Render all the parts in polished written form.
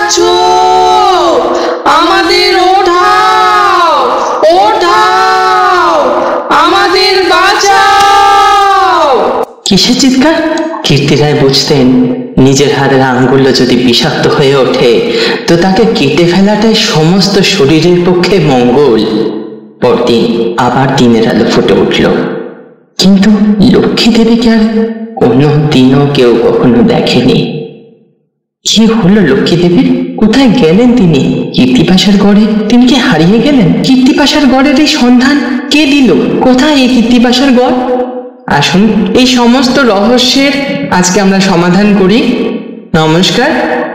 যাচ্ছ? আমাদের ওঠাও, ওঠাও, আমাদের বাঁচাও। কিসের চিৎকার? কীর্তি রায় বুঝতেন নিজের হাতের আঙ্গুল যদি বিষাক্ত হয়ে ওঠে তো তাকে কেটে ফেলাটাই সমস্ত শরীরের পক্ষে মঙ্গল। পরদিন আবার দিনের আলো ফুটে উঠল, কিন্তু লক্ষ্মী দেবীকে আর কোনো দিনও কেউ কখনো দেখেনি। কি হলো লক্ষ্মী দেবীর? কোথায় গেলেন তিনি? কীর্তিপাশার গড়ে তিনি কি হারিয়ে গেলেন? কীর্তিপাশার গড়ের এই সন্ধান কে দিল? কোথায় এই কীর্তিপাশার গড়? আসুন এই সমস্ত রহস্যের আজকে আমরা সমাধান করি। নমস্কার,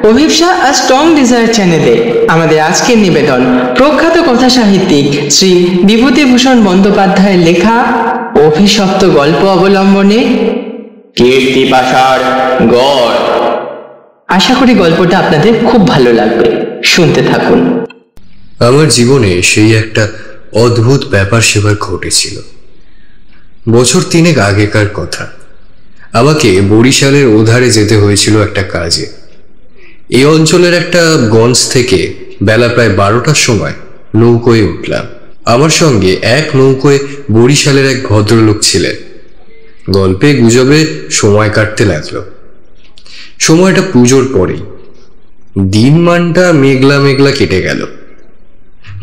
অভিপ্সা আ স্ট্রং ডিজায়ার চ্যানেলে আমাদের আজকের নিবেদন প্রখ্যাত কথা সাহিত্যিক শ্রী বিভূতিভূষণ বন্দ্যোপাধ্যায়ের লেখা অভিশপ্ত গল্প অবলম্বনে কীর্তিপাশার গড়। আশা করি গল্পটা আপনাদের খুব ভালো লাগবে, শুনতে থাকুন। আমার জীবনে সেই একটা অদ্ভুত ব্যাপার সেবার ঘটেছিল। বছর 3 আগেকার কথা। আমাকে বরিশালের ওধারে যেতে হয়েছিল একটা কাজে। এই অঞ্চলের একটা গঞ্জ থেকে বেলা প্রায় 12টার সময় নৌকোয় উঠলাম। আমার সঙ্গে এক নৌকোয় বরিশালের এক ভদ্রলোক ছিলেন। গল্পে গুজবে সময় কাটতে লাগলো। সময়টা পুজোর পরেই। দিনমানটা মেঘলা মেঘলা কেটে গেল।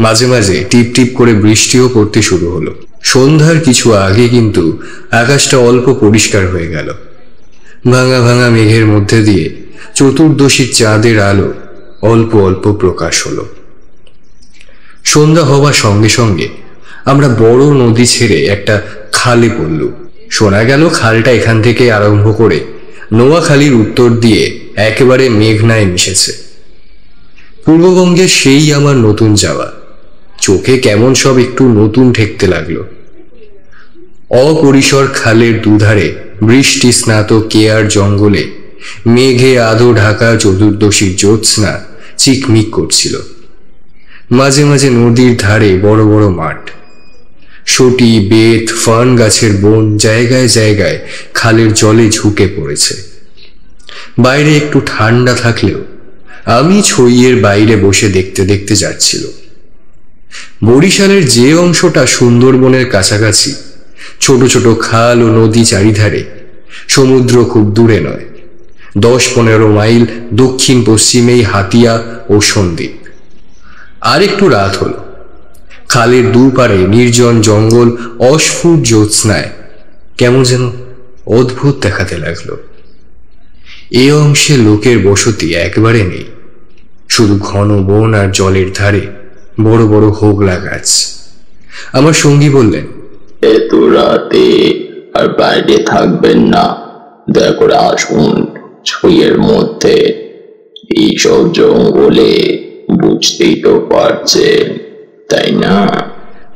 মাঝে মাঝে টিপ টিপ করে বৃষ্টিও পড়তে শুরু হলো। সন্ধ্যার কিছু আগে কিন্তু আকাশটা অল্প পরিষ্কার হয়ে গেল। ভাঙা ভাঙা মেঘের মধ্যে দিয়ে চতুর্দশীর চাঁদের আলো অল্প অল্প প্রকাশ হলো। সন্ধ্যা হবার সঙ্গে সঙ্গে আমরা বড় নদী ছেড়ে একটা খালে পড়লুম। শোনা গেল খালটা এখান থেকে আরম্ভ করে নোয়াখালীর উত্তর দিয়ে একেবারে মেঘনায় মিশেছে। পূর্ববঙ্গে সেই আমার নতুন যাওয়া। চোখে কেমন সব একটু নতুন ঠেকতে লাগলো। অপরিসর খালের দুধারে বৃষ্টি স্নাত কেয়ার জঙ্গলে মেঘে আধো ঢাকা চতুর্দশীর জ্যোৎস্না চিকমিক করছিল। মাঝে মাঝে নদীর ধারে বড় বড় মাঠ, সটি, বেত, ফার্ন গাছের বন জায়গায় জায়গায় খালের জলে ঝুঁকে পড়েছে। বাইরে একটু ঠান্ডা থাকলেও আমি ছইয়ের বাইরে বসে দেখতে দেখতে যাচ্ছিল। বরিশালের যে অংশটা সুন্দরবনের কাছাকাছি, ছোট ছোট খাল ও নদী চারিধারে, সমুদ্র খুব দূরে নয়। 10-15 মাইল দক্ষিণ পশ্চিমেই হাতিয়া ও সন্দ্বীপ। আর একটু রাত হলো। খালের দুপারে নির্জন জঙ্গল অস্ফুট জ্যোৎস্নায় কেমন যেন অদ্ভুত দেখাতে লাগলো। এ অংশে লোকের বসতি একবারে নেই, শুধু ঘন বন আর জলের ধারে বড় বড় হোগলা গাছ। আমার সঙ্গী বললেন, এত রাতে আর বাইরে থাকবেন না, দয়া করে আসুন ছইয়ের মধ্যে। এইসব জঙ্গলে বুঝতেই তো পারছেন, তাই না?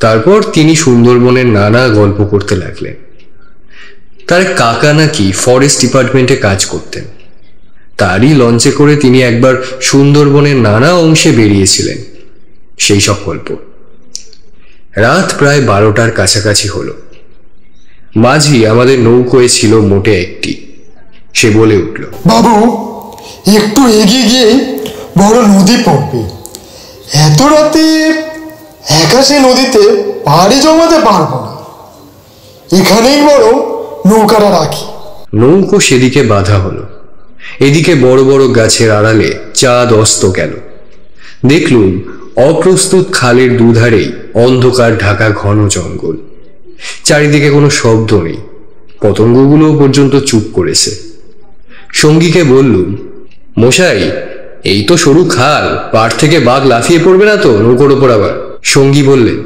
তারপর তিনি সুন্দরবনের নানা গল্প করতে লাগলেন। তার কাকা নাকি ফরেস্ট ডিপার্টমেন্টে কাজ করতেন। তারই লঞ্চে করে তিনি একবার সুন্দরবনের নানা অংশে বেরিয়েছিলেন। সেই সব গল্প। রাত প্রায় 12টার কাছাকাছি হলো। মাঝি আমাদের নৌকোয় ছিল মোটে একটি। সে বলে উঠল, বাবু, একটু এগিয়ে গিয়ে বড় নদী পড়বে। এত রাতে একা সে নদীতে পাড়ি জমাতে পারবো না, এখানেই বড় নৌকাটা রাখি। নৌকো সেদিকে বাঁধা হলো। এদিকে বড় বড় গাছের আড়ালে চাঁদ অস্ত গেল। দেখলুম অপ্রস্তুত খালের দুধারেই অন্ধকার ঢাকা ঘন জঙ্গল। চারিদিকে কোনো শব্দ নেই। পতঙ্গগুলো পর্যন্ত চুপ করেছে। সঙ্গীকে বললুম, মশাই, এই তো সরু খাল, পাড় থেকে বাঘ লাফিয়ে পড়বে না তো নৌকোর ওপর আবার? সঙ্গী বললেন,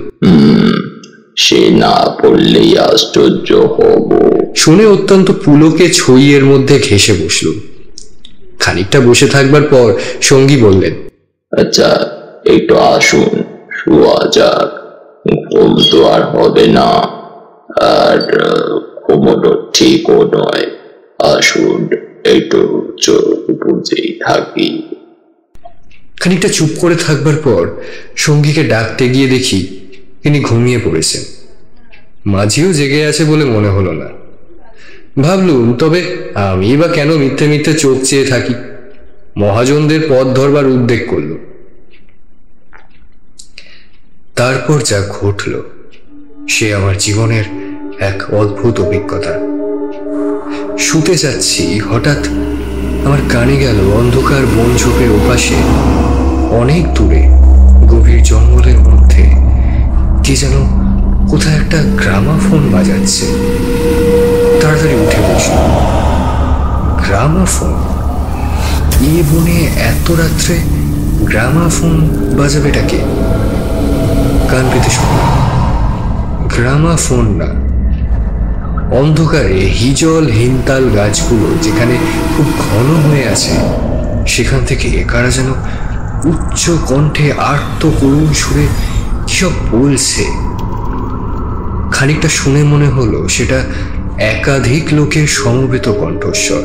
সে না পড়লেই আশ্চর্য হব। শুনে অত্যন্ত পুলকে ছইয়ের মধ্যে ঘেঁষে বসলুম। খানিকটা বসে থাকবার পর সঙ্গী বললেন, আচ্ছা, একটু আসুন, শোয়া যাক। ঘুম তো আর হবে না, আর ঘুমোনো ঠিকও নয়। আসুন, একটু চোখ বুঝেই থাকি। খানিকটা চুপ করে থাকবার পর সঙ্গীকে ডাকতে গিয়ে দেখি তিনি ঘুমিয়ে পড়েছেন। মাঝিও জেগে আছে বলে মনে হলো না। ভাবলুম, তবে আমি বা কেন মিথ্যে মিথ্যে চোখ চেয়ে থাকি। মহাজনদের পথ ধরবার উদ্যোগ করল। তারপর যা ঘটল সে আমার জীবনের এক অদ্ভুত অভিজ্ঞতা। শুতে যাচ্ছি, হঠাৎ আমার কানে গেল অন্ধকার বন ঝোপের ওপাশে অনেক দূরে গভীর জঙ্গলের মধ্যে কি যেন কোথায় একটা গ্রামাফোন বাজাচ্ছে। তাড়াতাড়ি উঠে বসল। গ্রামাফোন? এই বনে এত রাত্রে গ্রামাফোন বাজাবেটাকে? কান পেতে শুনলাম, গ্রামাফোন না, অন্ধকারে হিজল হিমতাল গাছগুলো যেখানে খুব ঘন হয়ে আছে সেখান থেকে কারা যেন উচ্চ কণ্ঠে আর্ত করুণ সুরে কিসব বলছে। খানিকটা শুনে মনে হলো সেটা একাধিক লোকের সমবেত কণ্ঠস্বর।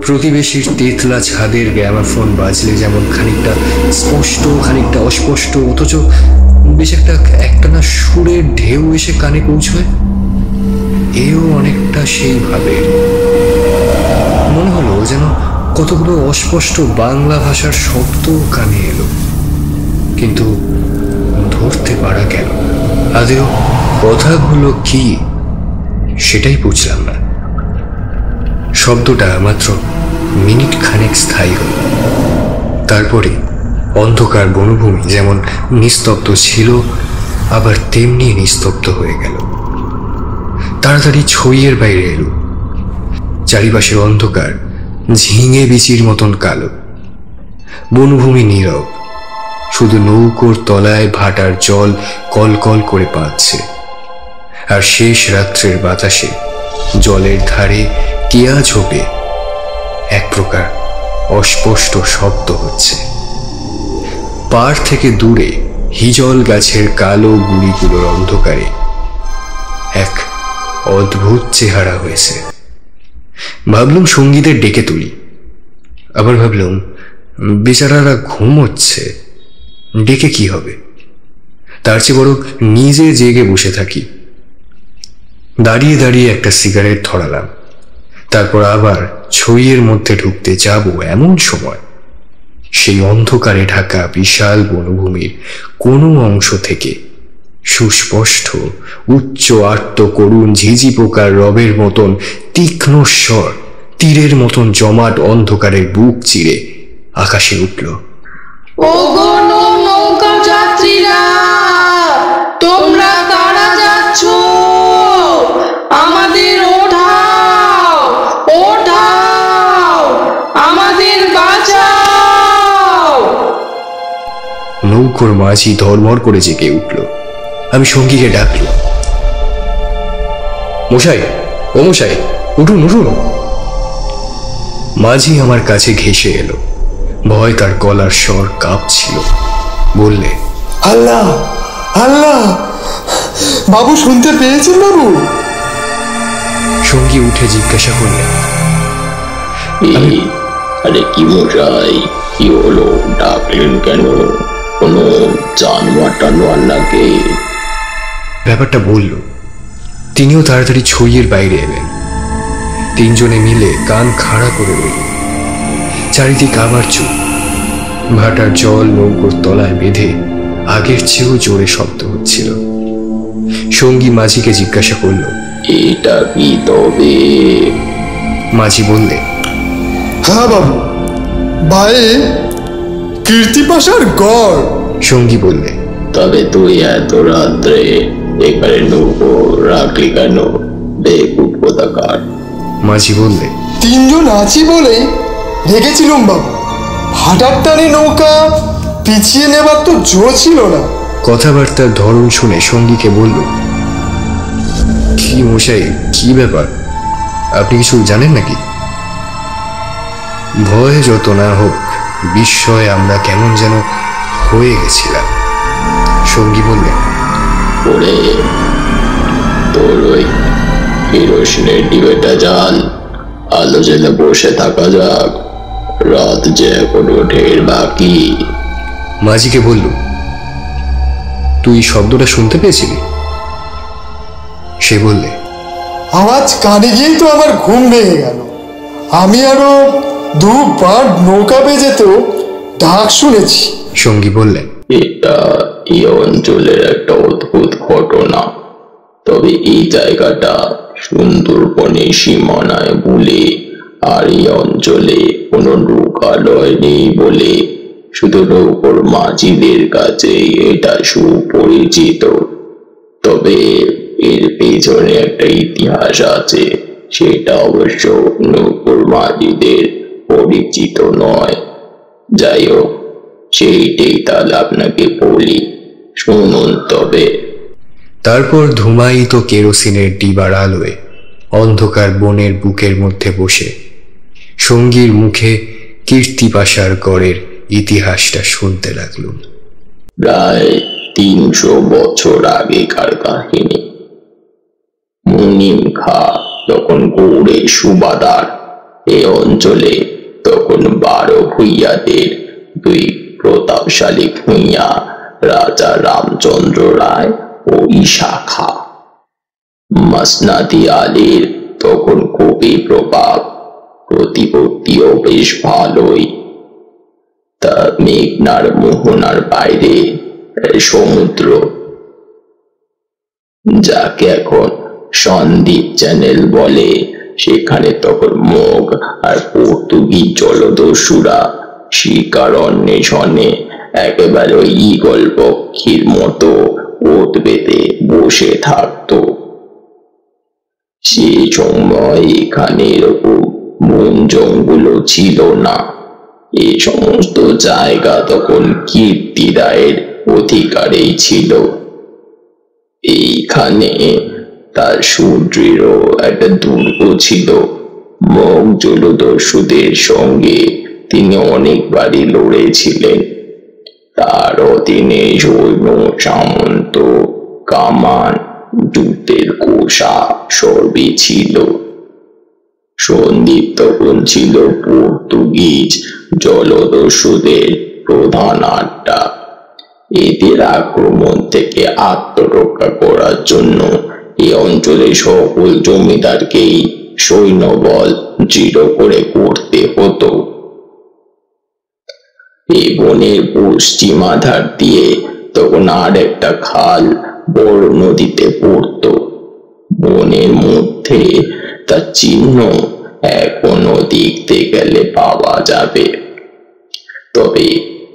প্রতিবেশীর তেতলা ছাদের গ্রামাফোন বাজলে যেমন খানিকটা স্পষ্ট খানিকটা অস্পষ্ট, অথচ বেশ একটানা সুরের ঢেউ এসে কানে পৌঁছয়, এও অনেকটা সেইভাবে। মনে হলো যেন কতগুলো অস্পষ্ট বাংলা ভাষার শব্দ কানে এলো, কিন্তু ধরতে পারা গেল না। আদেও কথাগুলো কি সেটাই বুঝলাম না। শব্দটা মাত্র মিনিট খানেক স্থায়ী হল। তারপরে অন্ধকার বনভূমি যেমন নিস্তব্ধ ছিল আবার তেমনি নিস্তব্ধ হয়ে গেল। তাড়াতাড়ি ছইয়ের বাইরে এলো। চারিপাশের অন্ধকার ঝিঙে বিচির মতন কালো। বনভূমি নীরব, শুধু নৌকোর তলায় ভাটার জল কলকল করে পাচ্ছে, আর শেষ রাত্রের বাতাসে জলের ধারে কেয়া ঝোপে এক প্রকার অস্পষ্ট শব্দ হচ্ছে। পাড় থেকে দূরে হিজল গাছের কালো গুড়িগুলোর অন্ধকারে এক অদ্ভুত চেহারা হয়েছে। ভাবলুম সঙ্গীদের ডেকে তুলি, আবার ভাবলুম বেচারারা ঘুমোচ্ছে, ডেকে কি হবে, তার চেয়ে বরং নিজে জেগে বসে থাকি। দাঁড়িয়ে দাঁড়িয়ে একটা সিগারেট ধরালাম। তারপর আবার ছইয়ের মধ্যে ঢুকতে যাব এমন সময় সেই অন্ধকারে ঢাকা বিশাল বনভূমির কোনো অংশ থেকে সুস্পষ্ট উচ্চ আর্ত করুণ ঝিঝি পোকার রবের মতন তীক্ষ্ণ স্বর তীরের মতন জমাট অন্ধকারের বুক চিরে আকাশে উঠল। ওগো নৌকা যাত্রীরা, তোমরা কারা যাচ্ছ? আমাদের ওঠাও, ওঠাও, আমাদের বাঁচাও। নৌকোর মাঝি ধর্মর করে জেগে উঠল। আমি সঙ্গীকে ডাকল, মশাই, ও মশাই, উঠুন উঠুন। মাঝি আমার কাছে ঘেঁষে এলো। ভয় তার গলার স্বর কাঁপছিল। বললে, আল্লাহ আল্লাহ, বাবু শুনতে পেয়েছেন বাবু? সঙ্গী উঠে জিজ্ঞাসা করলেন, আরে কি মশাই, কি হলো, ডাকলেন কেন? কোনো জানোয়ার টানোয়ার নাকি? ব্যাপারটা বলল। তিনিও তাড়াতাড়ি ছইয়ের বাইরে এলেন। তিনজনে মিলে কান খাড়া করে রইল। চারিদিক আবার চুপ। ভাটার জল নৌকোর তলায় বেঁধে আগের চেয়েও জোরে শব্দ হচ্ছিল। সঙ্গী মাঝিকে জিজ্ঞাসা করল, এটা কি তবে? মাঝি বললে, হ্যাঁ বাবু, ভাই কীর্তিপাশার গড়। সঙ্গী বললে, তবে তুই এত রাত্রে এখানে নৌকো রাখলি কেন? বেকুব কোথাকার। মাঝি বললে, তিনজন আছি বলেই রেখেছিলাম বাবু। ভাটার টানে নৌকা পিছিয়ে নেবার তো জো ছিল না। কথাবার্তার ধরন শুনে সঙ্গীকে বলল, কি মশাই, কি ব্যাপার, আপনি কিছু জানেন নাকি? ভয় যত না হোক, বিস্ময়ে আমরা কেমন যেন হয়ে গেছিলাম। সঙ্গী বললে, ওরে, তোর ওই কেরোসিনের ডিবেটা জ্বাল, আলো জেলে বসে থাকা যাক, রাত যে এখনো ঢের বাকি। মাঝিকে বলল, তুই শব্দটা শুনতে পেয়েছিলি? সে বললে, আওয়াজ কানে গিয়েই তো আমার ঘুম ভেঙে গেল। আমি আরো দুবার নৌকা বেজেতেও ডাক শুনেছি। সঙ্গী বললেন, এটা এই অঞ্চলের একটা অদ্ভুত ঘটনা। তবে এই জায়গাটা সুন্দরবনের সীমানায় বলে আর এই অঞ্চলে কোনো লোকালয় নেই বলে শুধু নৌকর মাঝিদের কাছে এটা সুপরিচিত। তবে এর পেছনে একটা ইতিহাস আছে, সেটা অবশ্য নৌকর মাঝিদের পরিচিত নয়। যাই হোক, সেইটাই তাহলে আপনাকে বলি, শুনুন তবে। তারপর ধুমায়িত কেরোসিনের ডিবার আলোয় অন্ধকার বনের বুকের মধ্যে বসে সঙ্গীর মুখে কীর্তিপাশার গড়ের ইতিহাসটা শুনতে লাগলুম। প্রায় 300 বছর আগেকার কাহিনী। মুনিম খাঁ তখন গৌড়ের সুবাদার। এ অঞ্চলে তখন 12 ভূঁইয়াদের 2 প্রতাপশালী ভূঁইয়া, রাজা রামচন্দ্র রায় ও ঈশা খাঁ। মসনাদি আলীর তখন খুবই প্রভাব, প্রতিপত্তিও বেশ ভালোই। তা মেঘনার মোহনার বাইরে সমুদ্র, যাকে এখন সন্দ্বীপ চ্যানেল বলে, সেখানে তখন মোগ আর পর্তুগিজ জলদস্যুরা শিকার অন্বেষণে একেবারে ওই ঈগল পক্ষীর মতো ওত বেঁধে বসে থাকতো। সে সময় এখানে এরকম বন জঙ্গল ছিল না। এই সমস্ত জায়গা তখন কীর্তি রায়ের অধিকারেই ছিল। এইখানে তার সুদৃঢ় একটা দুর্গ ছিল। মোগ জলদস্যুদের সঙ্গে তিনি অনেকবারই লড়েছিলেন। তার অধীনে সৈন্য, সামন্ত, কামান, যুদ্ধের কোষা সবই ছিল। সন্দ্বীপ তখন ছিল পর্তুগিজ জলদস্যুদের প্রধান আড্ডা। এদের আক্রমণ থেকে আত্মরক্ষা করার জন্য এই অঞ্চলে সকল জমিদারকেই সৈন্যবল দৃঢ় করে করতে হতো। এই বনের পশ্চিমাধার দিয়ে তখন আর একটা খাল বড় নদীতে পড়তো। বনের মধ্যে তার চিহ্ন এখনো দেখতে গেলে পাওয়া যাবে। তবে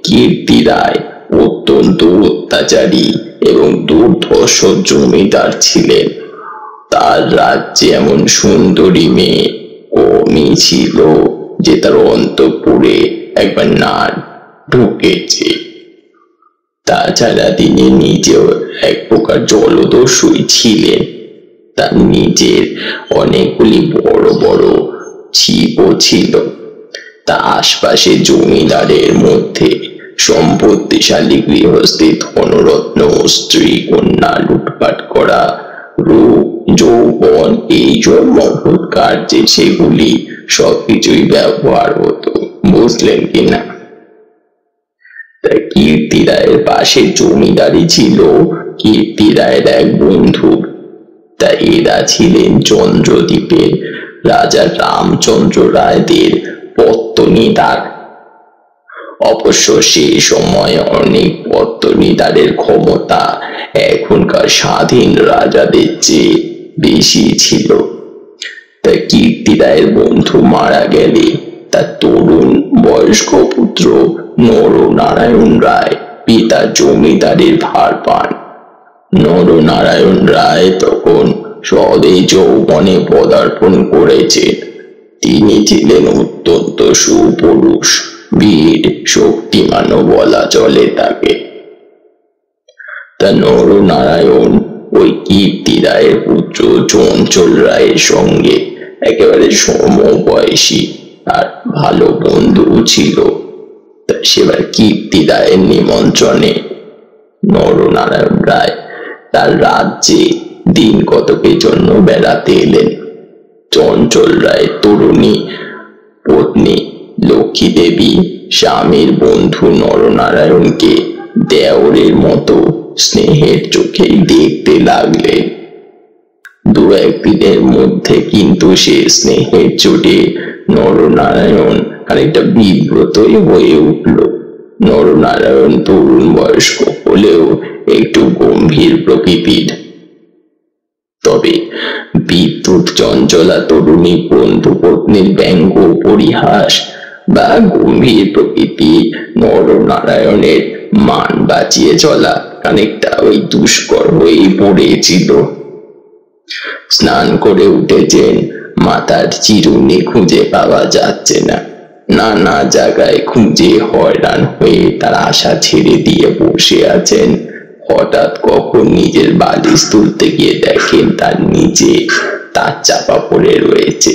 কীর্তি রায় অত্যন্ত অত্যাচারী এবং দুর্ধর্ষ জমিদার ছিলেন। তার রাজ্যে এমন সুন্দরী মেয়ে কমই ছিল যে তার অন্তঃপুরে একবার না ঢুকেছে। তাছাড়া তিনি নিজেও এক প্রকার জলদস্যুই ছিলেন। তার নিজের অনেকগুলি বড় বড় ছিপও ছিল। তা আশপাশে জমিদারের মধ্যে সম্পত্তিশালী গৃহস্থী ধনরত্ন, স্ত্রী কন্যা লুটপাট করা, রূপ যৌবন, এই সব মহৎ কার্যে সেগুলি সবকিছুই ব্যবহার হতো, বুঝলেন কিনা? তা কীর্তি রায়ের পাশে জমিদারি ছিল কীর্তি রায়ের এক বন্ধু। তা এরা ছিলেন চন্দ্রদ্বীপের রাজা রামচন্দ্র রায়দের পত্তনিদার। অবশ্য সে সময় অনেক পত্তনিদারের ক্ষমতা এখনকার স্বাধীন রাজাদের চেয়ে বেশি ছিল। তা কীর্তি রায়ের বন্ধু মারা গেলে তার তরুণ বয়স্ক পুত্র নরনারায়ণ রায় পিতা জমিদারের ভার পান। নরনারায়ণ রায় তখন সদে যৌবনে পদার্পণ করেছেন। তিনি ছিলেন অত্যন্ত সুপুরুষ, বীর, শক্তিমানও বলা চলে তাকে। তা নরনারায়ণ ওই কীর্তি রায়ের পুত্র চঞ্চল রায়ের সঙ্গে একেবারে সমবয়সী আর ভালো বন্ধু ছিল। তা সেবার কীর্তি রায়ের নিমন্ত্রণে নরনারায়ণ রায় তার রাজ্যে দিন কতকের জন্য বেড়াতে এলেন। চঞ্চল রায়ের তরুণী পত্নী লক্ষ্মী দেবী স্বামীর বন্ধু নরনারায়ণকে দেওরের মতো স্নেহের চোখেই দেখতে লাগলেন। দু একদিনের মধ্যে কিন্তু সে স্নেহের চোটে নরনারায়ণ খানিকটা বিব্রতই হয়ে উঠল। নরনারায়ণ তরুণ বয়স্ক হলেও একটু গম্ভীর প্রকৃতির। তবে বিদ্যুৎ চঞ্চলা তরুণী বন্ধু পত্নীর ব্যঙ্গ পরিহাস বা গম্ভীর প্রকৃতি নরনারায়ণের মান বাঁচিয়ে চলা খানিকটা ওই দুষ্কর হয়েই পড়েছিল। স্নান করে উঠেছেন, মাথার চিরুনি খুঁজে পাওয়া যাচ্ছে না। নানা জায়গায় খুঁজে হয়রান হয়ে তার আশা ছেড়ে দিয়ে বসে আছেন। হঠাৎ কখন নিজের বালিশ তুলতে গিয়ে দেখেন তার নিচে তার চাপা পড়ে রয়েছে।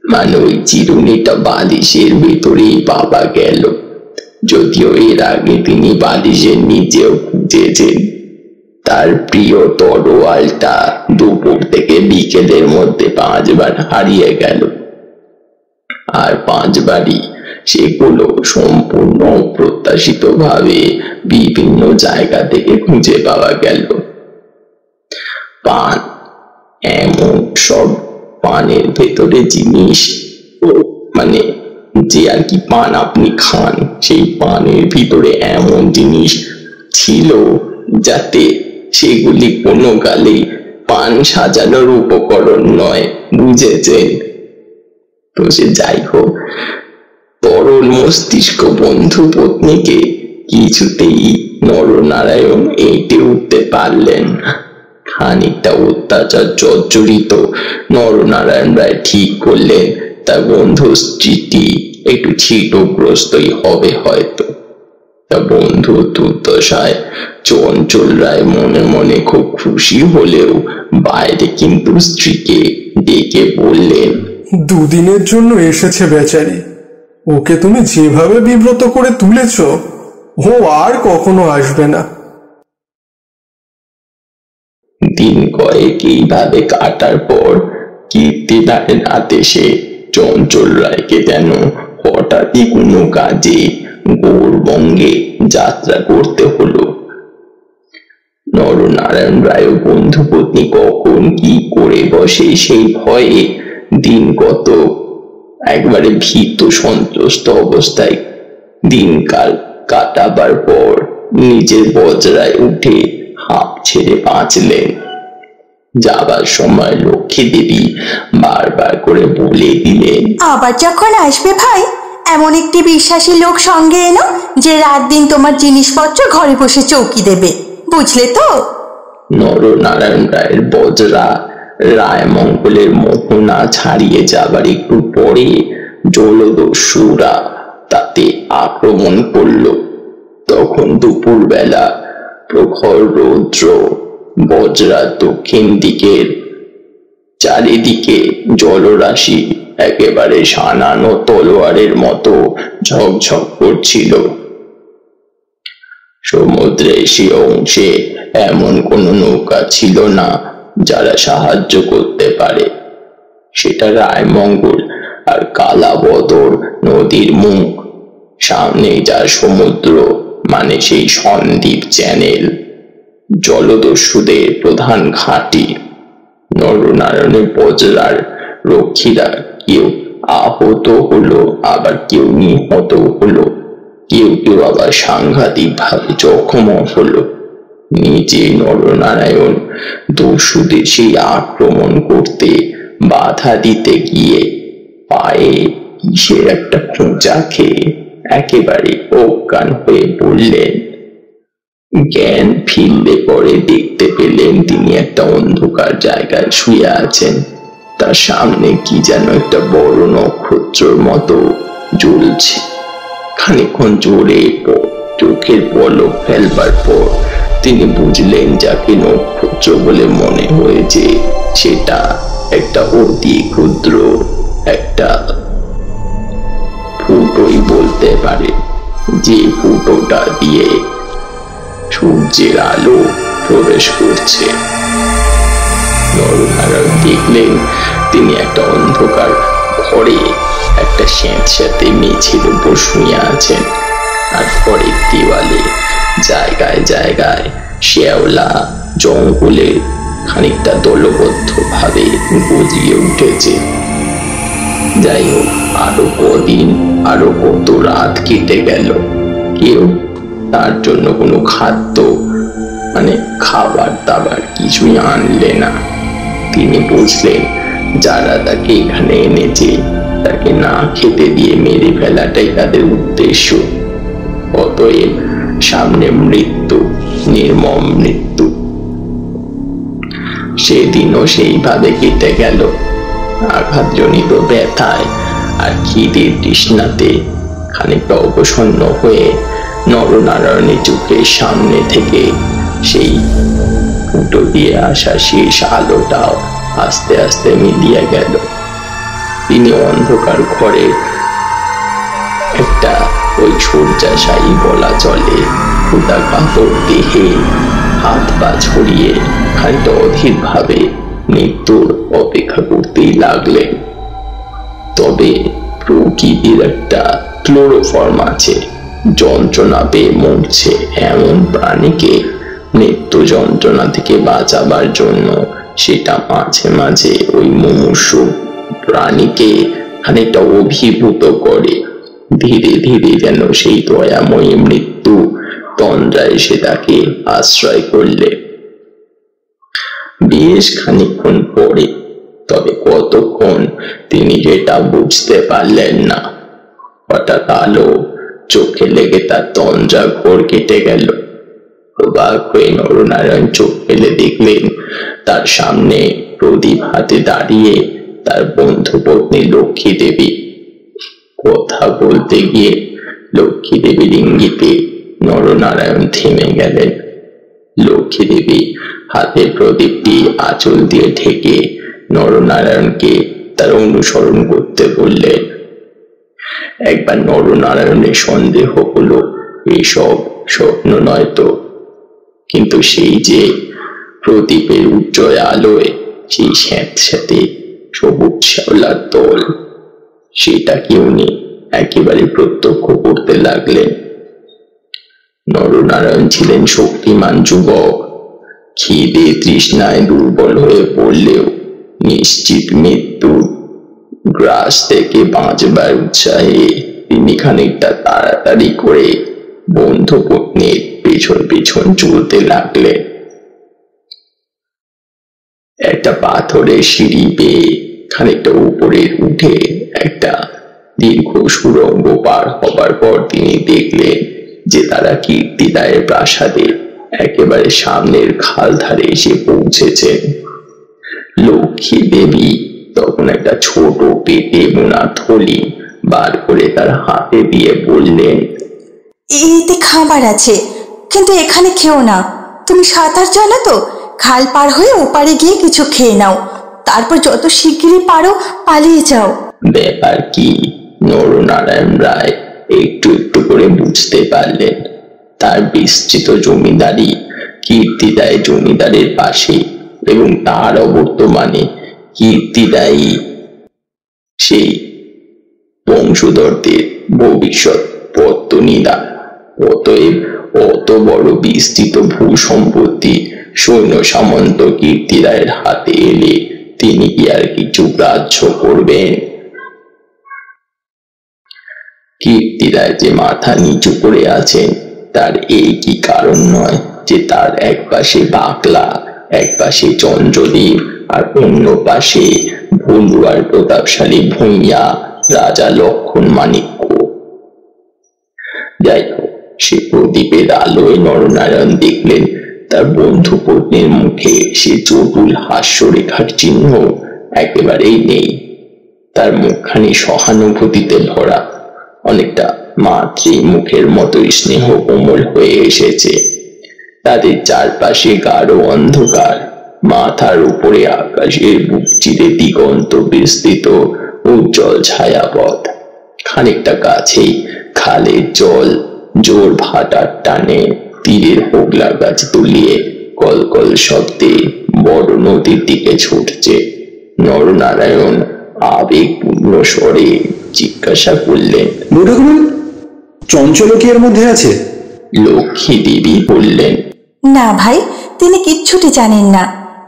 মানে ওই চিরুনিটা বালিশের ভিতরেই পাওয়া গেল। যদিও এর আগে তিনি বালিশের নিচেও খুঁজেছেন। তার প্রিয় তরোয়ালটা দুপুর থেকে বিকেলের মধ্যে 5 বার হারিয়ে গেল, আর 5 বারই সেগুলো সম্পূর্ণ অপ্রত্যাশিত ভাবে বিভিন্ন জায়গা থেকে খুঁজে পাওয়া গেল। পান, এমন সব পানের ভেতরে জিনিস, মানে যে আর কি পান আপনি খান, সেই পানের ভিতরে এমন জিনিস ছিল যাতে সেগুলি কোনো কালেই পান সাজানোর উপকরণ নয়, বুঝেছেন? তো সে যাই হোক, তরল মস্তিষ্ক বন্ধু পত্নীকে কিছুতেই নরনারায়ণ এঁটে উঠতে পারলেন। খানিকটা অত্যাচার জর্জরিত নরনারায়ণ রায় ঠিক করলেন তার বন্ধু স্ত্রীটি একটু ছিটগ্রস্তই হবে হয়তো। তা বন্ধু দুর্দশায় চঞ্চল রায় মনে মনে খুব খুশি হলেও বাইরে কিন্তু স্ত্রীকে ডেকে বললেন, 2 দিনের জন্য এসেছে বেচারি, ওকে তুমি যেভাবে বিব্রত করে তুলেছ ও আর কখনো আসবে না। দিন কয়েক এইভাবে কাটার পর কীর্তিদারের আদেশে চঞ্চল রায়কে যেন হঠাৎই কোনো কাজে গৌরবঙ্গে যাত্রা করতে হলো। নরনারায়ণ রায় বন্ধু পত্নী কখন কি করে বসে সেই ভয়ে দিন কত একবারে ভীত সন্ত্রস্ত অবস্থায় দিনকাল কাটাবার পর নিজের বজরায় উঠে হাঁপ ছেড়ে বাঁচলেন। যাবার সময় লক্ষ্মী দেবী বারবার করে বলে দিলেন, আবার যখন আসবে ভাই, এমন একটি বিশ্বাসী লোক সঙ্গে এনো যে রাত দিন তোমার জিনিসপত্র ঘরে বসে চৌকি দেবে, বুঝলে তো? নরনারায়ণ রায়ের বজরা রায়মঙ্গলের মোহনা ছাড়িয়ে যাবার একটু পরে জলদস্যুরা তাতে আক্রমণ করল। তখন দুপুর বেলা প্রখর রৌদ্র বজরার দক্ষিণ দিকের চারিদিকে জলরাশি একেবারে সানানো তলোয়ারের মতো ঝকঝক করছিল। সমুদ্রের সে অংশে এমন কোনো নৌকা ছিল না যারা সাহায্য করতে পারে। সেটা রায়মঙ্গল আর কালাবদর নদীর মুখ, সামনে যার সমুদ্র, মানে সেই সন্দ্বীপ চ্যানেল, জলদস্যুদের প্রধান ঘাঁটি। নরনারায়ণের বজরার রক্ষীরা কেউ আহত হলো, আবার কেউ নিহত হলো, কেউ কেউ আবার সাংঘাতিক ভাবে জখম হলো। নিজে নরনারায়ণ দস্যুদের সেই আক্রমণ করতে বাধা দিতে গিয়ে পায়ে কিসের একটা খোঁচা খেয়ে একেবারে অজ্ঞান হয়ে পড়লেন। জ্ঞান ফিরলে পরে দেখতে পেলেন তিনি একটা অন্ধকার জায়গায় শুয়ে আছেন। তার সামনে কি যেন একটা বড় নক্ষত্রের মতো জ্বলছে। খানিকক্ষণ জোরে চোখের পলক ফেলবার পর তিনি বুঝলেন যাকে নক্ষত্র বলে মনে হয়েছে সেটা একটা অতি ক্ষুদ্র একটা ফুটোই বলতে পারে, যে ফুটোটা দিয়ে সূর্যের আলো প্রবেশ করছে। নরনারায়ণ দেখলেন তিনি একটা অন্ধকার ঘরে একটা স্যাঁতস্যাঁতে মেঝের উপর শুয়ে আছেন, আর ঘরের দেওয়ালে জায়গায় জায়গায় শ্যাওলা জঙ্গলে খানিকটা দলবদ্ধ ভাবে গজিয়ে উঠেছে। যাই হোক, আরো কদিন, আরো কত রাত কেটে গেল। কেউ তার জন্য কোনো খাদ্য খাবার দাবার কিছুই আনলে না। তিনি বুঝলেন যারা তাকে এখানে এনেছে তাকে না খেতে দিয়ে মেরে ফেলাটাই তাদের উদ্দেশ্য। অতএব সামনে মৃত্যু, নির্মম মৃত্যু। সেদিনও সেইভাবে কেটে গেল। আঘাতজনিত ব্যথায় আর খিদের তৃষ্ণাতে খানিকটা অবসন্ন হয়ে নরনারায়ণের চোখের সামনে থেকে সেই ফুটো দিয়ে আসা শেষ আলোটাও আস্তে আস্তে মিলিয়ে গেল। তিনি অন্ধকার ঘরে একটা ওই শয্যাশায়ী বলা চলে ক্ষুধা কাতর দেহে হাত পা ছড়িয়ে খানিকটা অধীর ভাবে মৃত্যুর অপেক্ষা করতেই লাগলেন। তবে প্রকৃতির একটা ক্লোরোফর্ম আছে, যন্ত্রণা পেয়ে মরছে এমন প্রাণীকে মৃত্যু যন্ত্রণা থেকে বাঁচাবার জন্য সেটা মাঝে মাঝে ওই মুমূর্ষু প্রাণীকে খানিকটা অভিভূত করে। ধীরে ধীরে যেন সেই দয়াময়ী মৃত্যু তন্দ্রায় এসে তাকে আশ্রয় করলে। বেশ খানিকক্ষণ পরে, তবে কতক্ষণ তিনি যেটা বুঝতে পারলেন না, হঠাৎ আলো চোখে লেগে তার তন্দ্রা ঘোর কেটে গেল। অবাক হয়ে নরনারায়ণ চোখ ফেলে দেখলেন তার সামনে প্রদীপ হাতে দাঁড়িয়ে তার বন্ধু পত্নী লক্ষ্মী দেবী। কথা বলতে গিয়ে লক্ষ্মী দেবীর ইঙ্গিতে নরনারায়ণ থেমে গেলেন। লক্ষ্মী দেবী হাতের প্রদীপটি আঁচল দিয়ে ঢেকে নরনারায়ণকে তার অনুসরণ করতে বললেন। একবার নরনারায়ণের সন্দেহ হলো এসব স্বপ্ন নয় তো, কিন্তু সেই যে প্রদীপের উজ্জ্বল আলোয় সেই স্যাঁতস্যাঁতে সবুজ শ্যাওলার দল, সেটাকে উনি একেবারে প্রত্যক্ষ করতে লাগলেন। নরনারায়ণ ছিলেন শক্তিমান যুবক। খিদে তৃষ্ণায় দুর্বল হয়ে পড়লেও নিশ্চিত মৃত্যু গ্রাস থেকে বাঁচবার উৎসাহে তিনি খানিকটা তাড়াতাড়ি করে বন্ধু পত্নীর পেছন পেছন চলতে লাগলেন। একটা পাথরের সিঁড়ি বেয়ে খানিকটা উপরে উঠে একটা দীর্ঘ সুড়ঙ্গ পার হবার পর তিনি দেখলেন যে তারা কীর্তিদায়ের প্রাসাদের একেবারে সামনের খাল ধারে এসে পৌঁছেছেন। লক্ষ্মী দেবী তখন একটা ছোট পেটে বোনা থলি বার করে তার হাতে দিয়ে বললেন, এতে খাবার আছে, কিন্তু এখানে খেও না। তুমি সাঁতার জানো তো? খাল পার হয়ে ওপারে গিয়ে কিছু খেয়ে নাও, তারপর যত শিগগিরই পারো পালিয়ে যাও। ব্যাপার কি? নরনারায়ণ রায় একটু একটু করে বুঝতে পারলেন তার বিস্তৃত জমিদারি কীর্তিদায় জমিদারের পাশে, এবং তার অবর্তমানে কীর্তিদায়ী সেই বংশধরদের ভবিষ্যৎ পত্তনীরা। অতএব অত বড় বিস্তৃত ভূ সম্পত্তি সৈন্য সামন্ত কীর্তিরায়ের হাতে এলে তিনি কি আর কিছু গ্রাহ্য করবেন? কীর্তিরায় যে মাথা নিচু করে আছেন তার এই কি কারণ নয় যে তার এক পাশে বাকলা, এক পাশে চন্দ্রদ্বীপ, আর অন্য পাশে ভুলুয়ার প্রতাপশালী ভূঁইয়া রাজা লক্ষণ মাণিক্য। যাই হোক, সে প্রদীপের আলোয় নরনারায়ণ দেখলেন তার বন্ধু পত্নীর মুখে সে চটুল হাস্যরেখার চিহ্ন একেবারেই নেই। তার মুখখানি সহানুভূতিতে ভরা, অনেকটা মাতৃ মুখের মতো স্নেহ কোমল হয়ে এসেছে। তাদের চারপাশে গাঢ় অন্ধকার, মাথার উপরে আকাশের বুক চিরে দিগন্ত বিস্তৃত উজ্জ্বল ছায়াপথ। খানিকটা কাছেই খালের জল জোর ভাটার টানে তীরের হোগলা গাছ তুলিয়ে কলকল শব্দে বড় নদীর দিকে ছুটছে। নরনারায়ণ আবেগপূর্ণ স্বরে জিজ্ঞাসা করলেন, চঞ্চল কি এর মধ্যে আছে? লক্ষ্মী দেবী বললেন, না ভাই, তিনি কিচ্ছুটি জানেন না।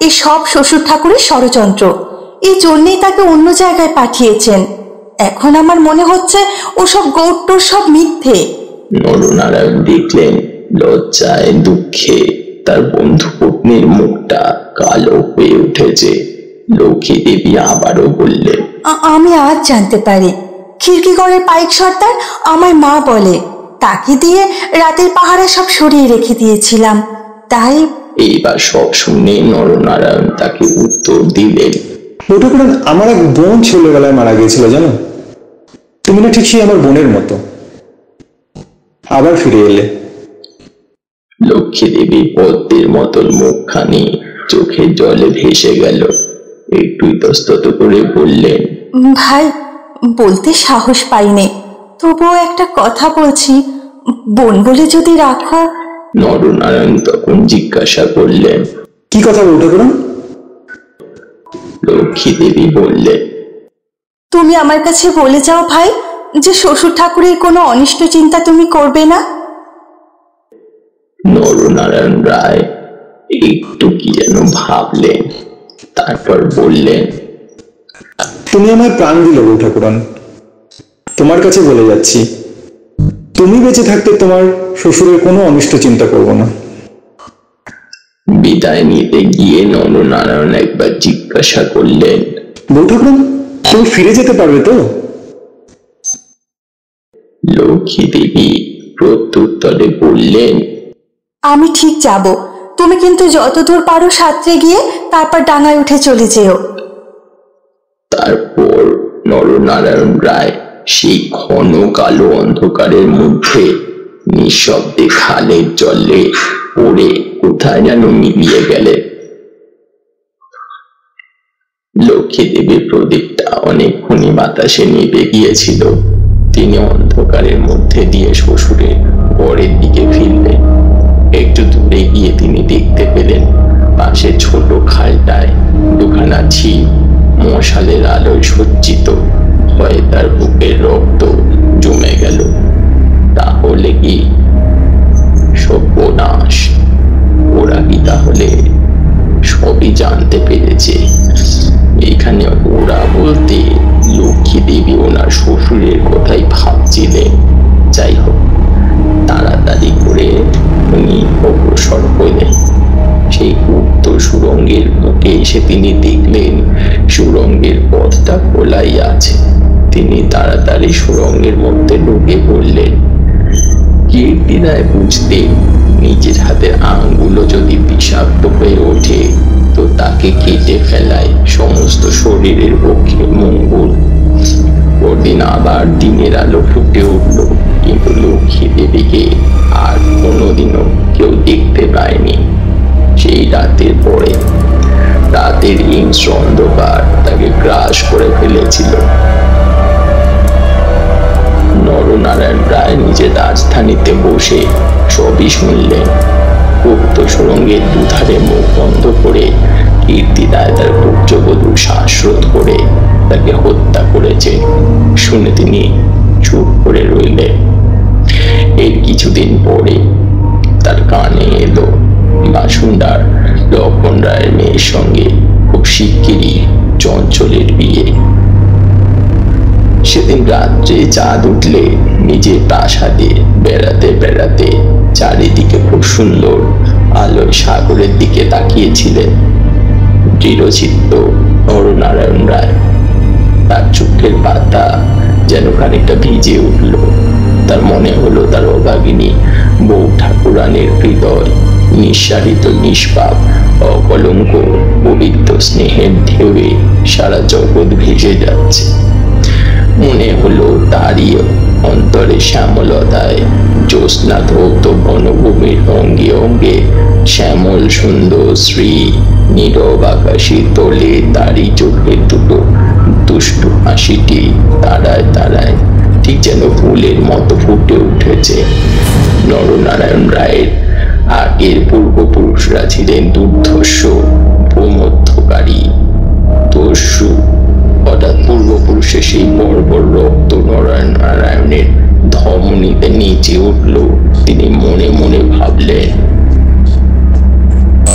এই সব শ্বশুর ঠাকুরের ষড়যন্ত্র, এই জন্যেই তাকে অন্য জায়গায় পাঠিয়েছেন। এখন আমার মনে হচ্ছে ওসব গৌট্টোর সব মিথ্যে। নরনারায়ণ দেখলেন লজ্জায় দুঃখে তার বন্ধু পত্নীর মুখটা কালো হয়ে উঠেছে। লক্ষ্মী দেবী আবারও বললেন, আমি আজ জানতে পারি খিড়কিগড়ের পাইক সর্দার আমার মা বলে তাকে দিয়ে রাতের পাহারা সব সরিয়ে রেখে দিয়েছিলাম, তাই। এইবার সব শুনে নরনারায়ণ তাকে উত্তর দিলেন, বৌঠাকুরান, আমার এক বোন ছেলেবেলায় মারা গিয়েছিল জানো। তুমি না ঠিক সেই আমার বোনের মতো, আবার ফিরে এলে। লক্ষ্মী দেবী পদ্মের মতন মুখখানি চোখের জলে ভেসে গেল। একটু ইতস্তত করে বললেন, ভাই, বলতে সাহস পাইনি, তবুও একটা কথা বলছি, বোন বলে যদি রাখো। নরনারায়ণ তখন জিজ্ঞাসা করলেন, কি কথা বৌঠাকুরান? লক্ষ্মী দেবী বললেন, তুমি আমার কাছে বলে যাও ভাই যে শ্বশুর ঠাকুরের কোনো অনিষ্ট চিন্তা তুমি করবে না। নরনারায়ণ রায় একটু কি যেন ভাবলেন, তারপর বললেন, তুমি আমার প্রাণ দিলে বৌঠাকুরান, তোমার কাছে বলে যাচ্ছি, তুমি বেঁচে থাকতে তোমার শ্বশুরের কোনো অনিষ্ট চিন্তা করবো না। বিদায় নিতে গিয়ে নরনারায়ণ একবার জিজ্ঞাসা করলেন, বৌঠাকুরান, তুমি ফিরে যেতে পারবে তো? লক্ষ্মী দেবী প্রত্যুত্তরে বললেন, আমি ঠিক যাব, তুমি কিন্তু যতদূর পারো সাঁতরে গিয়ে তারপর ডাঙায় উঠে চলে যেও। তারপর নরনারায়ণ রায় সেই ঘন কালো অন্ধকারের মধ্যে নিঃশব্দে খালের জলে পড়ে কোথায় যেন মিলিয়ে গেলেন। লক্ষ্মী দেবীর প্রদীপটা অনেকক্ষণই বাতাসে নিভে গিয়েছিল। তিনি অন্ধকারের মধ্যে দিয়ে শ্বশুরের ঘরের দিকে ফিরলেন। একটু দূরে গিয়ে তিনি দেখতে পেলেন পাশে ছোট খালটায় দুখানা ছিপ মশালের আলোয় সজ্জিত। ভয়ে তার বুকের রক্ত জমে গেল। তাহলে কি সর্বনাশ! ওরা কি তাহলে সবই জানতে পেরেছে? এখানে ওরা বলতে লক্ষ্মী দেবী ওনার শ্বশুরের কথাই ভাবছিলেন। যাই হোক, তাড়াতাড়ি করে উনি অগ্রসর হলেন। সেই গুপ্ত সুড়ঙ্গের বুকে এসে তিনি দেখলেন সুড়ঙ্গের পথটা খোলাই আছে। তিনি তাড়াতাড়ি সুড়ঙ্গের মধ্যে ঢুকে পড়লেন। কীর্তিদায় বুঝতেন নিজের হাতের আঙ্গুলও যদি বিষাক্ত হয়ে ওঠে তো তাকে কেটে ফেলায় সমস্ত শরীরের পক্ষে মঙ্গল। পরদিন আবার দিনের আলো ফুটে উঠল, কিন্তু লক্ষ্মী দেবীকে আর কোনোদিনও কেউ দেখতে পায়নি। সেই রাতের পরে রাতের হিংস্র অন্ধকার তাকে গ্রাস করে ফেলেছিল। নরনারায়ণ রায় নিজের রাজধানীতে বসে সবই শুনলেন। গুপ্ত সুড়ঙ্গের দুধারে মুখ বন্ধ করে কীর্তিদায় তার পুত্রবধূ শ্বাসরোধ করে তাকে হত্যা করেছে শুনে তিনি চুপ করে রইলেন। এর কিছুদিন পরে তার কানে এলো বাসুন্ডার লক্ষণ রায়ের মেয়ের সঙ্গে খুব শিগগিরই চঞ্চলের বিয়ে। সেদিন রাত্রে চাঁদ উঠলে নিজের প্রাসাদে বেড়াতে বেড়াতে চারিদিকে খুব সুন্দর আলোয় সাগরের দিকে তাকিয়েছিলেন দৃঢ়চিত্ত নরনারায়ণ রায়। তার চোখের পাতা যেন খানিকটা ভিজে উঠল। তার মনে হলো তার অভাগিনী বউ ঠাকুরানের হৃদয় নিঃসারিত নিষ্পাপ অকলঙ্ক পবিত্র স্নেহের ঢেউয়ে সারা জগৎ ভেসে যাচ্ছে। মনে হলো তারই অন্তরে শ্যামলতায় জ্যোৎস্না ধৌত বনভূমির অঙ্গে অঙ্গে শ্যামল সুন্দর শ্রী নীরব আকাশী তোলে তারই চোখের দুটো দুষ্টু হাসিটি তারায় তারায় ঠিক যেন ফুলের মতো ফুটে উঠেছে। নরনারায়ণ রায়ের আগের পূর্বপুরুষরা ছিলেন দুর্ধর্ষ ভূমধ্যকারী দস্যু। হঠাৎ পূর্বপুরুষের সেই বর্বর রক্ত নরনারায়ণের ধমনীতে নিচে উঠল। তিনি মনে মনে ভাবলেন,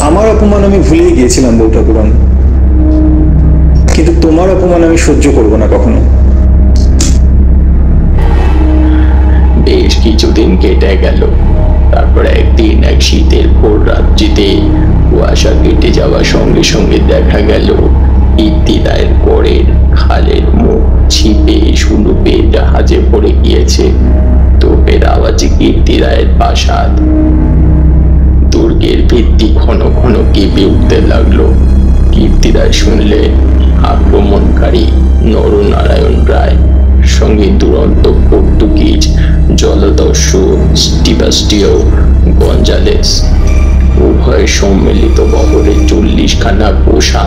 আমার অপমান আমি ভুলেই গিয়েছিলাম বৌঠাকুরান, কিন্তু তোমার অপমান আমি সহ্য করব না কখনো। কিছুদিন কেটে গেল। তারপর একদিন এক শীতের ভোর রাত্রিতে কুয়াশা কেটে যাওয়ার সঙ্গে সঙ্গে দেখা গেল কীর্তি রায়ের গড়ের খালের মুখ ছিপে সুলুপে জাহাজে পড়ে গিয়েছে। তোপের আওয়াজে কীর্তি রায়ের প্রাসাদ দুর্গের ভিত্তি ঘন ঘন কেঁপে উঠতে লাগলো। কীর্তি রায় শুনলেন আক্রমণকারী নরনারায়ণ রায় সঙ্গে দুরন্ত পর্তুগিজ জলদস্যু স্টিবাস্টিও গঞ্জালেস উভয় সম্মিলিত বহরে 40খানা পোষা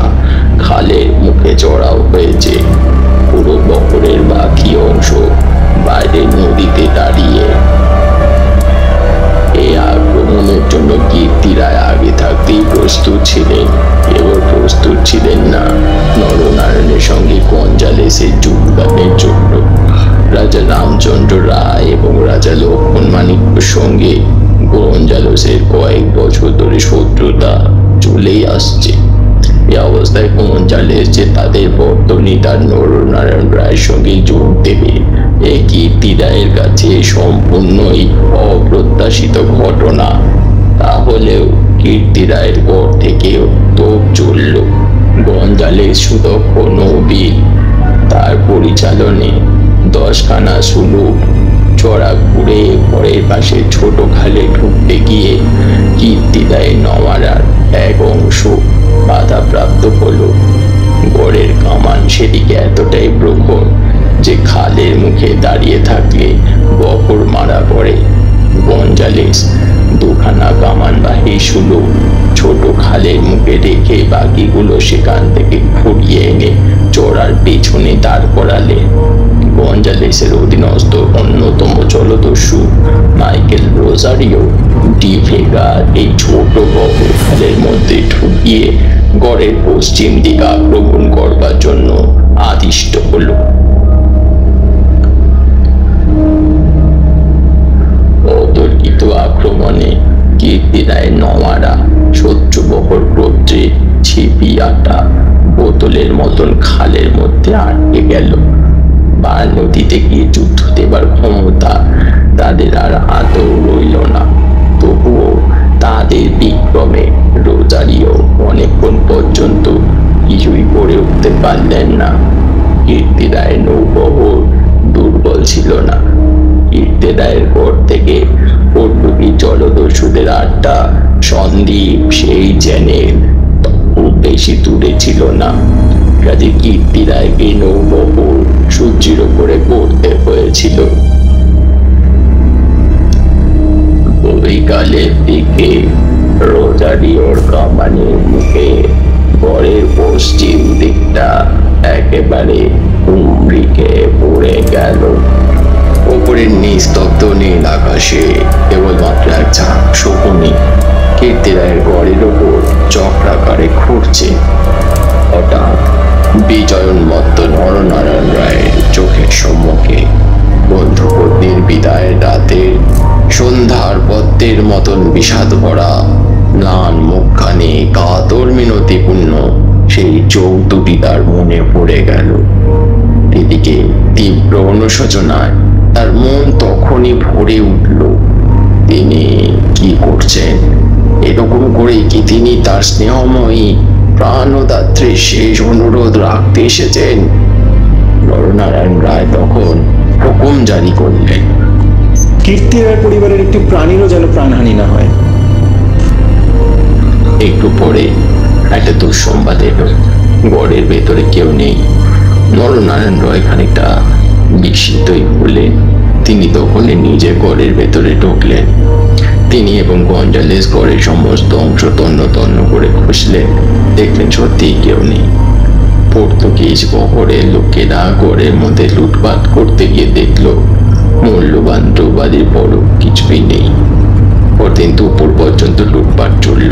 খালের মুখে চড়াও হয়েছে। পুরো বহরের বাকি অংশ বাইরের নদীতে দাঁড়িয়ে। এই আক্রমণের জন্য কীর্তি রায় আগে থাকতেই প্রস্তুত ছিলেন। এবার প্রস্তুত ছিলেন না নরনারায়ণের সঙ্গে গঞ্জালেসের যোগদানের জন্য। রাজা রামচন্দ্র রায় এবং রাজা লক্ষ্মণ মাণিক্যর সঙ্গে গঞ্জালেসের কয়েক বছর ধরে শত্রুতা চলেই আসছে। এই অবস্থায় গঞ্জালেস যে তাদের বর্তনীতার নরনারায়ণ রায়ের সঙ্গে যোগ দেবে, এই কীর্তি রায়ের কাছে সম্পূর্ণই অপ্রত্যাশিত ঘটনা। তাহলেও কীর্তি রায়ের গড় থেকেও তোপ চলল। গঞ্জালেস সুদক্ষ নবীন, তার পরিচালনে 10খানা সুলুক চড়া ঘুরে ঘরের পাশে ছোট খালে ঢুকতে গিয়ে কীর্তি রায়ের নওয়ারার এক অংশ বাধাপ্রাপ্ত হলো। গড়ের কামান সেদিকে এতটাই প্রখর যে খালের মুখে দাঁড়িয়ে থাকলে বহর মারা পড়ে। গঞ্জালেস 2খানা কামানবাহী সুলুক ছোট খালের মুখে রেখে বাকিগুলো সেখান থেকে ঘুরিয়ে এনে চড়ার পেছনে দাঁড় করালেন। গঞ্জালেসের অধীনস্থ অন্যতম জলদস্যু মাইকেল রোজারিও ডি ভেগা এই ছোট বহর খালের মধ্যে ঢুকিয়ে গড়ের পশ্চিম দিক আক্রমণ করবার জন্য আদিষ্ট হল। অতর্কিত আক্রমণে কীর্তি রায়ের নওয়ারা শত্রুবহর গোত্রে ছিপি আটা বোতলের মতন খালের মধ্যে আটকে গেল। বার নদীতে গিয়ে যুদ্ধ দেবার ক্ষমতা তাদের আর আদৌ রইল না। তবুও তাদের বিক্রমে রোজারিও অনেকক্ষণ পর্যন্ত কিছুই করে উঠতে পারলেন না। কীর্তি রায়ের নৌবহর দুর্বল ছিল না। কীর্তি রায়ের গড় থেকে পর্তুগিজ জলদস্যুদের আড্ডা সন্দ্বীপ সেই চ্যানেল খুব বেশি দূরে ছিল না। কাজে কীর্তি রায়কে নৌবহর সূর্যের উপরে করতে হয়েছিল। বিকালের দিকে রোজারিওর কামানের মুখে গড়ের পশ্চিম দিকটা একেবারে হুমড়িকে পড়ে গেল। ওপরের নিস্তব্ধ নীল আকাশে কেবলমাত্র এক ঝাঁক শকুনি কীর্তি রায়ের গড়ের ওপর চক্রাকারে ঘুরছে। হঠাৎ বিজয়োন্মত্ত নরনারায়ণ রায়ের চোখের সম্মুখে বন্ধুপত্নীর বিদায়ের রাতে সন্ধ্যার পদ্মের মতন বিষাদ ভরা ম্লান মুখখানি কাতর মিনতিপূর্ণ সেই চোখ দুটি তার মনে পড়ে গেল। এদিকে তীব্র অনুশোচনায় তার মন তখনই ভরে উঠল। তিনি কি করছেন? এরকম করে কি তিনি তার স্নেহময়ী প্রাণদাত্রীর শেষ অনুরোধ রাখতে এসেছেন? নরনারায়ণ রায় তখন হুকুম জারি করলেন, কীর্তি রায় পরিবারের একটি প্রাণীরও যেন প্রাণহানি না হয়। একটু পরে একটা দুঃসংবাদ এলো। গড়ের ভেতরে কেউ নেই। নরনারায়ণ রায় খানিকটা বিস্মিতই হলেন। তিনি তখনই নিজে গড়ের ভেতরে ঢুকলেন। তিনি এবং গঞ্জালেস গড়ের সমস্ত অংশ তন্ন তন্ন করে খুঁজলেন। দেখলেন সত্যিই কেউ নেই। পর্তুগিজ বহরের লোকেরা গড়ের মধ্যে লুটপাট করতে গিয়ে দেখলো মূল্যবান দ্রব্যাদির বড় কিছুই নেই। পরদিন দুপুর পর্যন্ত লুটপাট চলল।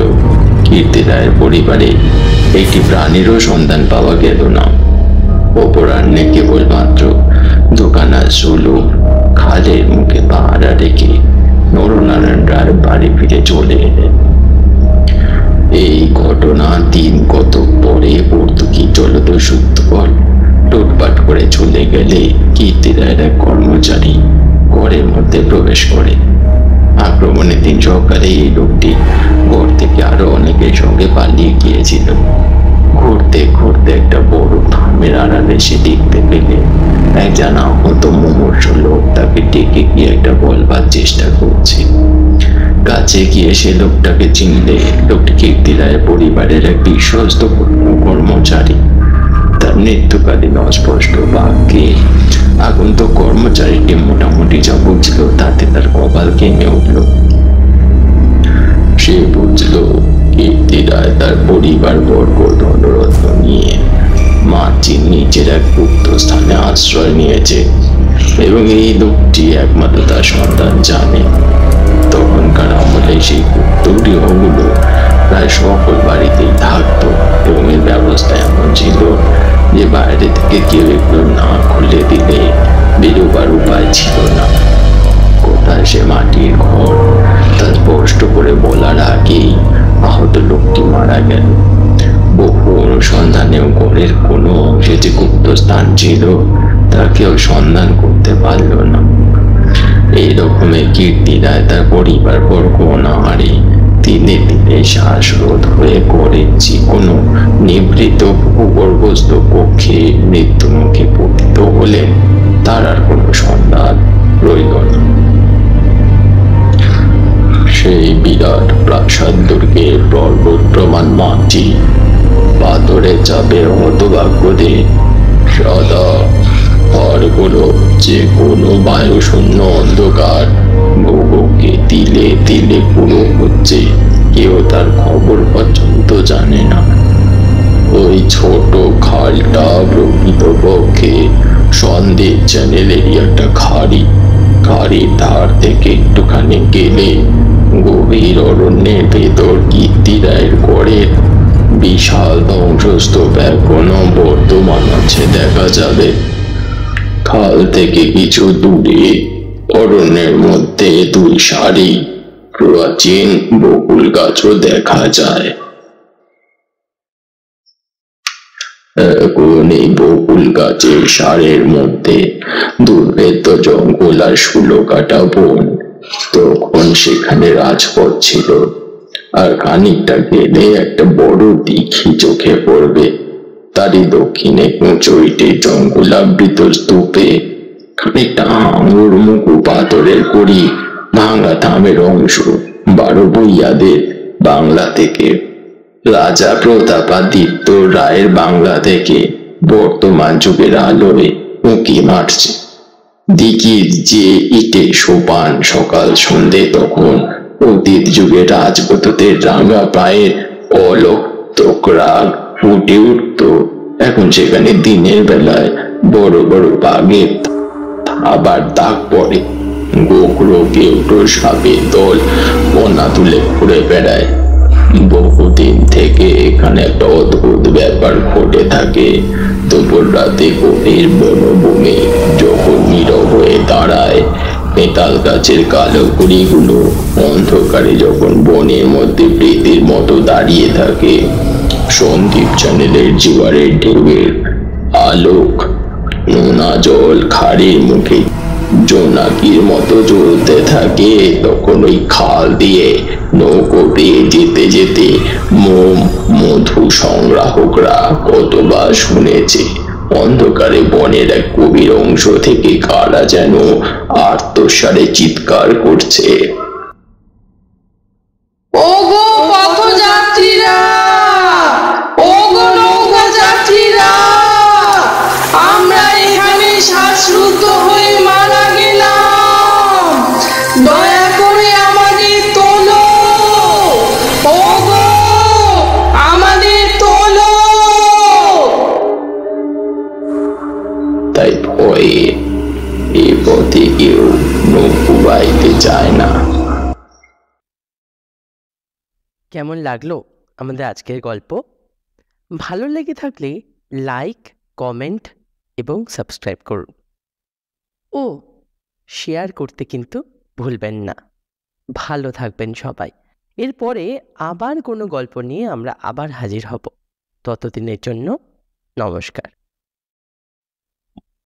কীর্তি রায়ের পরিবারে একটি প্রাণীরও সন্ধান পাওয়া গেল না। অপরাহ্নে কেবলমাত্র দোকানা সুলু খালের মুখে পাহারা রেখে নরনারায়ণ রায় বাড়ি ফিরে চলে এলেন। এই ঘটনা দিন কত পরে পর্তুগিজ জলদস্যুত্বর লুটপাট করে চলে গেলে কীর্তি রায়ের এক কর্মচারী ঘরের মধ্যে প্রবেশ করে। আক্রমণের দিন সকালে এই লোকটি ঘর থেকে আরো অনেকের সঙ্গে পালিয়ে গিয়েছিল। ঘুরতে ঘুরতে একটা বড় থামের আড়ালে সে দেখতে পেলে একজন আহত মুমূর্ষু লোক তাকে ডেকে গিয়ে একটা বলবার চেষ্টা করছে। কাছে গিয়ে সে লোকটাকে চিনলে লোকটি কীর্তি রায়ের পরিবারের এক বিশ্বস্ত কর্মচারী। তার মৃত্যুকালীন অস্পষ্ট বাক্যে আগন্তুক কর্মচারীটি মোটামুটি যা বুঝল তাতে তার কপাল কেঁপে উঠল। সে বুঝল কীর্তি রায় তার পরিবার বর্গ ধনরত্ন নিয়ে মাটির নিচের এক গুপ্ত স্থানে আশ্রয় নিয়েছে এবং এই লোকটি একমাত্র তার সন্তান জানে। তখনকার আমলে সেই গুপ্ত গৃহগুলো প্রায় সকল বাড়িতেই থাকতো এবং এর ব্যবস্থা এমন ছিল যে বাইরে থেকে কেউ এগুলো না খুলে দিলে বেরোবার উপায় ছিল না। কোথায় সে মাটির ঘর তা স্পষ্ট করে বলার আগেই আহত লোকটি মারা গেল। বহু অনুসন্ধানেও ঘরের কোনো অংশে যে গুপ্ত স্থান ছিল তা কেউ সন্ধান করতে পারল না। এই রকমের কীর্তি রায় তার পরিবার বর্গ অনাহারে দিনে দিনে শ্বাসরোধ হয়ে করে যে কোনো নিভৃত ভূগর্ভস্থ কক্ষে মৃত্যুমুখে পতিত হলেন। তার আর কোনো সন্ধান রইল না। সেই বিরাট প্রাসাদ দুর্গের পর্বত প্রমাণ মাটি পাথরের চাপের হতভাগ্যদের সদা ঘরগুলো যে কোনো বায়ুশূন্য অন্ধকার ভূগোলকে তিলে তিলে পুরো হচ্ছে, কেউ তার খবর পর্যন্ত জানে না। ওই ছোট খালটা প্রকৃতপক্ষে সন্দেহ চ্যানেলেরই একটা খাড়ির ধার থেকে একটুখানি গেলে গভীর অরণ্যের ভেতর কীর্তি রায়ের গড়ের বিশাল ধ্বংসস্তূপ এখনো বর্তমান আছে দেখা যাবে। খাল থেকে কিছু দূরে অরণ্যের মধ্যে দুই সারি প্রাচীন বকুল গাছও দেখা যায়। এখন এই বকুল গাছের সারের মধ্যে দুর্ভেদ্য জঙ্গল আর শুলো কাটা বন। তখন সেখানে রাজপথ ছিল, আর খানিকটা গেলে একটা বড় দিঘি চোখে পড়বে। তারই দক্ষিণে কুঁচোইটে জঙ্গলাবৃত স্তূপে খানিকটা আঙুর মুখু পাথরের করি ভাঙা থামের অংশ 12 বইয়াদের বাংলা থেকে, রাজা প্রতাপাদিত্য রায়ের বাংলা থেকে বর্তমান যুগের আলোয় উঁকি মারছে। দিঘির যে ইটে সোপান সকাল সন্ধে তখন অতীত যুগে রাজপুতদের রাঙা পায়ের অলোক রাগ ফুটে উঠত। এখন সেখানে দিনের বেলায় বড় বড় বাঘের আবার দাগ পড়ে। গোখরো কেউটো সাপের দল বনা তুলে ঘুরে বেড়ায়। বহুদিন থেকে এখানে একটা অদ্ভুত ব্যাপার ঘটে থাকে। দুপুর রাতে গভীর বনভূমি যখন নীরব হয়ে দাঁড়ায়, পেতাল গাছের কালো কুড়িগুলো অন্ধকারে যখন বনের মধ্যে প্রেতের মতো দাঁড়িয়ে থাকে, সন্দীপ চ্যানেলের জোয়ারের ঢেউয়ের আলোক নোনা জল খাড়ির মুখে জোনাকির মতো জ্বলতে থাকে, তখন ওই খাল দিয়ে নৌকো পেয়ে যেতে যেতে মোম মধু সংগ্রাহকরা কতবার শুনেছে অন্ধকারে বনের এক গভীর অংশ থেকে কারা যেন আর্তস্বরে চিৎকার করছে, ওগো পথযাত্রীরা, ওগো নৌকা যাত্রীরা, আমরা এখানে শ্বাসরুদ্ধ হয়ে মারা গেলাম, দয়া করে আমাদের তোলো, ওগো আমাদের তোলো। তাই ভয়ে এ পথে কেউ নৌকো বাইতে চায় না। কেমন লাগলো আমাদের আজকের গল্প? ভালো লেগে থাকলে লাইক, কমেন্ট এবং সাবস্ক্রাইব করুন। ও শেয়ার করতে কিন্তু ভুলবেন না। ভালো থাকবেন সবাই। এরপরে আবার কোনো গল্প নিয়ে আমরা আবার হাজির হব। ততদিনের জন্য নমস্কার।